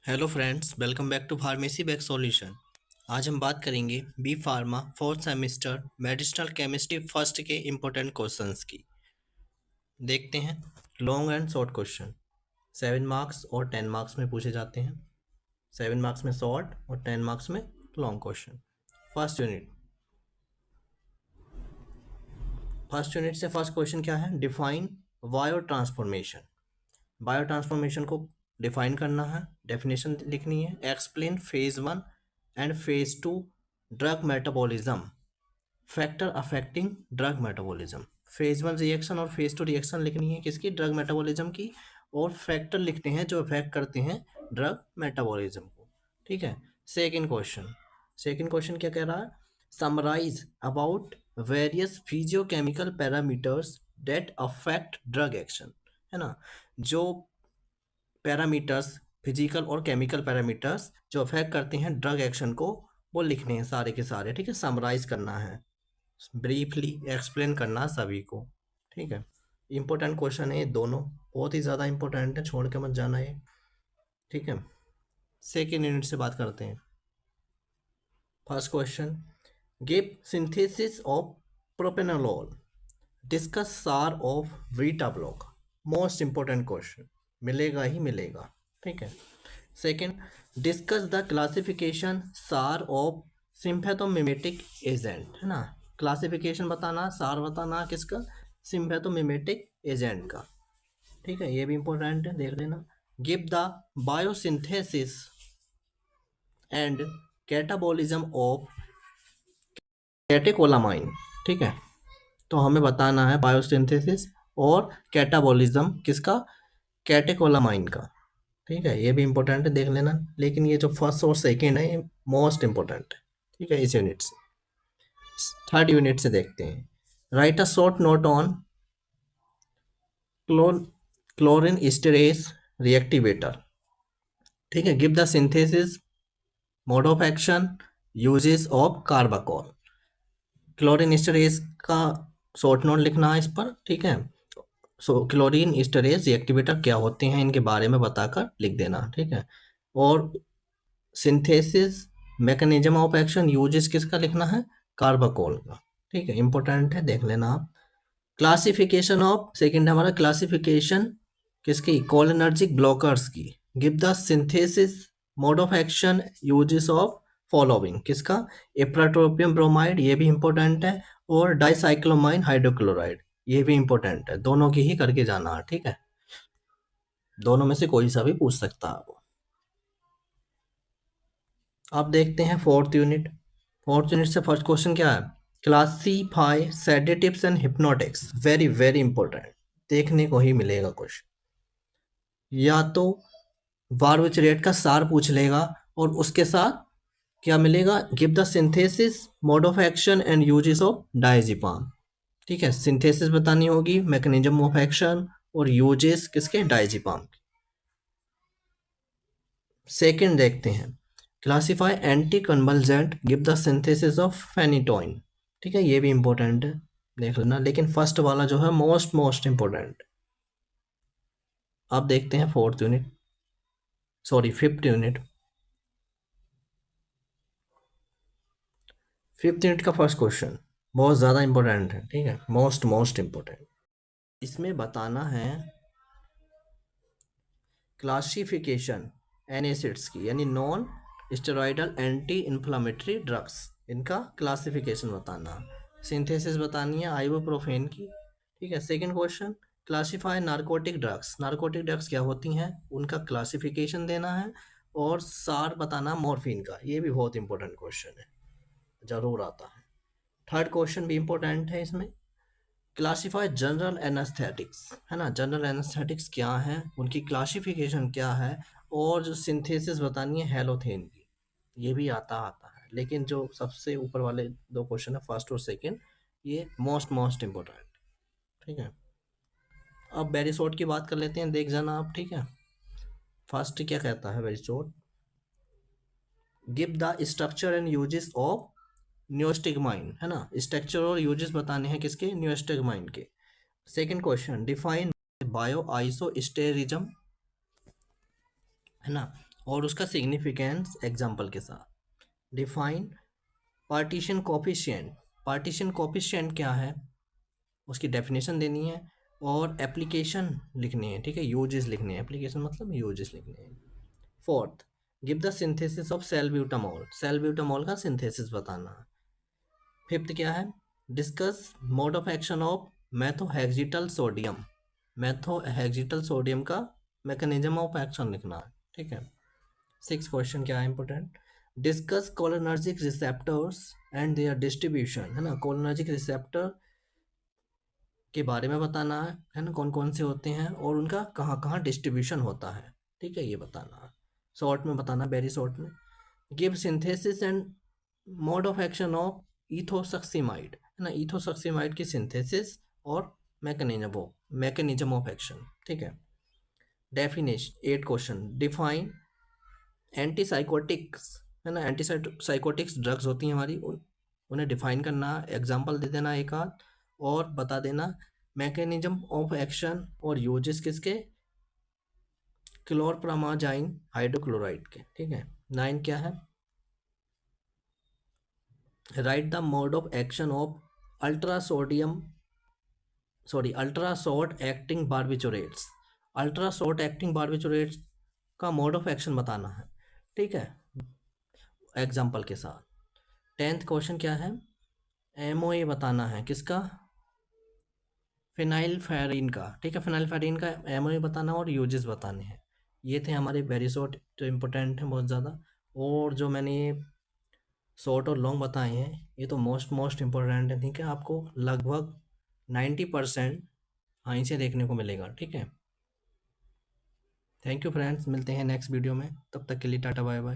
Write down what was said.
Hello friends, welcome back to pharmacy back solution. आज हम बात करेंगे B pharma fourth semester medicinal chemistry first के इम्पोर्टेंट क्वेश्चंस की। देखते हैं। Long and short question 7 marks और 10 मार्क्स में पूछे जाते हैं। 7 मार्क्स में शॉर्ट और 10 मार्क्स में लॉन्ग क्वेश्चन। फर्स्ट यूनिट से फर्स्ट क्वेश्चन क्या है? Define bio transformation. Bio transformation को डिफाइन करना है, डेफिनेशन लिखनी है। Explain phase 1 and phase 2 drug metabolism, factor affecting drug metabolism. Phase 1 reaction और फेज 2 रिएक्शन लिखनी है किसकी? ड्रग मेटाबॉलिज्म की। और फैक्टर लिखते हैं जो अफेक्ट करते हैं ड्रग मेटाबॉलिज्म को। ठीक है। सेकेंड क्वेश्चन क्या कह रहा है? Summarise about various physicochemical parameters that affect drug action. है ना? जो पैरामीटर्स, फिजिकल और केमिकल पैरामीटर्स जो अफेक्ट करते हैं ड्रग एक्शन को, वो लिखने हैं सारे के सारे। ठीक है। समराइज करना है, ब्रीफली एक्सप्लेन करना सभी को। ठीक है। इंपॉर्टेंट क्वेश्चन है ये दोनों, बहुत ही ज़्यादा इंपॉर्टेंट है, छोड़ के मत जाना ये। ठीक है। सेकेंड यूनिट से बात करते हैं। First question, give synthesis of propranolol, discuss SAR of beta block. Most important question, मिलेगा ही मिलेगा। ठीक है। Second, discuss the classification SAR of sympathomimetic agent. है ना? क्लासिफिकेशन बताना, सार बताना किसका? सिम्पैथोमिमेटिक एजेंट का। ठीक है, ये भी इंपॉर्टेंट है, देख लेना। Give the biosynthesis and catabolism of catecholamine. ठीक है, तो हमें बताना है बायोसिंथेसिस और कैटाबॉलिज्म किसका? कैटेकोलामाइन का। ठीक है, ये भी इंपॉर्टेंट है, देख लेना। लेकिन ये जो फर्स्ट और सेकंड है ये मोस्ट इंपॉर्टेंट है। ठीक है, इस यूनिट से। थर्ड यूनिट से देखते हैं। Write a short note on cholinesterase reactivator. ठीक है, give the synthesis, mode of action, uses of carbachol. Cholinesterase का शॉर्ट नोट लिखना है इस पर। ठीक है, सो क्लोरीन स्टेरेज रिएक्टिवेटर क्या होते हैं इनके बारे में बताकर लिख देना। ठीक है। और synthesis, mechanism of action, uses किसका लिखना है? कार्बाकोल का। ठीक है, इंपॉर्टेंट है, देख लेना आप। क्लासिफिकेशन ऑफ, सेकंड हमारा क्लासिफिकेशन किसकी? कोलिनर्जिक ब्लॉकर्स की। Give the synthesis, mode of action, uses of following किसका? इप्राट्रोपियम ब्रोमाइड, ये भी इंपॉर्टेंट है। और डाइसाइक्लोमाइन हाइड्रोक्लोराइड, ये भी इंपॉर्टेंट है, दोनों की ही करके जाना है। ठीक है, दोनों में से कोई सा भी पूछ सकता है वो। अब देखते हैं फोर्थ यूनिट। फोर्थ यूनिट से फर्स्ट क्वेश्चन क्या है? Classify sedatives and hypnotics. Very very important, देखने को ही मिलेगा कुछ। या तो बारबिचरेट का सार पूछ लेगा और उसके साथ क्या मिलेगा? Give the synthesis, mode of action and uses of diazepam. ठीक है, सिंथेसिस बतानी होगी, मैकेनिज्म ऑफ एक्शन और यूजेस किसके? डायजेपाम। सेकंड देखते हैं। Classify anti convulsant, give the synthesis of phenytoin. ठीक है, ये भी इंपॉर्टेंट है, देख लेना। लेकिन फर्स्ट वाला जो है मोस्ट मोस्ट इंपॉर्टेंट। अब देखते हैं fourth unit, sorry fifth unit. Fifth unit का फर्स्ट क्वेश्चन बहुत ज़्यादा इंपॉर्टेंट है। ठीक है, मोस्ट मोस्ट इंपॉर्टेंट। इसमें बताना है क्लासिफिकेशन एनासिड्स की, यानी non steroidal anti inflammatory drugs, इनका क्लासिफिकेशन बताना। सिंथेसिस बतानी है आइबुप्रोफेन की। ठीक है। Second question, classify narcotic drugs. Narcotic drugs क्या होती हैं, उनका क्लासिफिकेशन देना है। और सार बताना मॉर्फिन का, ये भी बहुत इंपॉर्टेंट क्वेश्चन है, जरूर आता है। थर्ड क्वेश्चन भी इंपॉर्टेंट है इसमें। Classify general anaesthetics. है ना? जनरल एनेस्थेटिक्स क्या है, उनकी क्लासिफिकेशन क्या है। और जो सिंथेसिस बतानी है हेलोथेन की, ये भी आता है। लेकिन जो सबसे ऊपर वाले दो क्वेश्चन है, फर्स्ट और सेकंड, ये मोस्ट मोस्ट इंपॉर्टेंट। ठीक है। अब बेरिसोट की बात कर लेते हैं, देख जाना आप। ठीक है, फर्स्ट क्या कहता है बेरिसोट? Give the structure and uses of neostigmine. है ना? स्ट्रक्चर और यूजेस बताने हैं किसके? न्यूस्टिगमाइन के। Second question, define bio isosterism. है ना? और उसका सिग्निफिकेंस एग्जाम्पल के साथ। Define partition coefficient. Partition coefficient क्या है, उसकी डेफिनेशन देनी है और एप्लीकेशन लिखनी है, ठीक है, यूजेस लिखनी है, एप्लीकेशन मतलब यूजेस लिखनी है। Fourth, give the synthesis of salbutamol. Salbutamol का सिंथेसिस बताना है। फिफ्थ क्या है, discuss mode of action of methohexital sodium. Methohexital sodium का मैकेनिज्म ऑफ एक्शन लिखना है, ठीक है। सिक्स क्वेश्चन क्या है important, discuss cholinergic receptors and their distribution, है ना, कोलिनर्जिक रिसेप्टर के बारे में बताना है ना, कौन कौन से होते हैं और उनका कहाँ कहाँ डिस्ट्रीब्यूशन होता है, ठीक है, ये बताना है, शॉर्ट में बताना, वेरी शॉर्ट में। Give synthesis and mode of action of ethosuximide, है ना, इथोसक्सीमाइड की सिंथेसिस और मैकेनिज्म ऑफ एक्शन, ठीक है। Definition, eight question, define antipsychotics, है ना, एंटीसाइकोटिक्स ड्रग्स होती हैं हमारी, उन्हें डिफाइन करना, एग्जांपल दे देना एक आध, और बता देना मैकेनिज्म ऑफ एक्शन और यूजेस किसके, क्लोरप्रामाजाइन हाइड्रोक्लोराइड के, ठीक है। नाइन क्या है, write the mode of action of ultra sodium ultra short acting barbiturates. Ultra short acting barbiturates का मोड ऑफ एक्शन बताना है, ठीक है, एग्जाम्पल के साथ। टेंथ क्वेश्चन क्या है, एमओए बताना है किसका, फिनाइलफेरिन का, ठीक है, फिनाइलफेरिन का एमओए बताना और यूजेस बताने हैं। ये थे हमारे वेरी शॉर्ट जो इम्पोर्टेंट हैं बहुत ज़्यादा, और जो मैंने ये शॉर्ट और लॉन्ग बताए हैं ये तो मोस्ट इम्पोर्टेंट है, ठीक है, आपको लगभग 90% हाँ से देखने को मिलेगा, ठीक है। थैंक यू फ्रेंड्स, मिलते हैं नेक्स्ट वीडियो में, तब तक के लिए टाटा बाय बाय।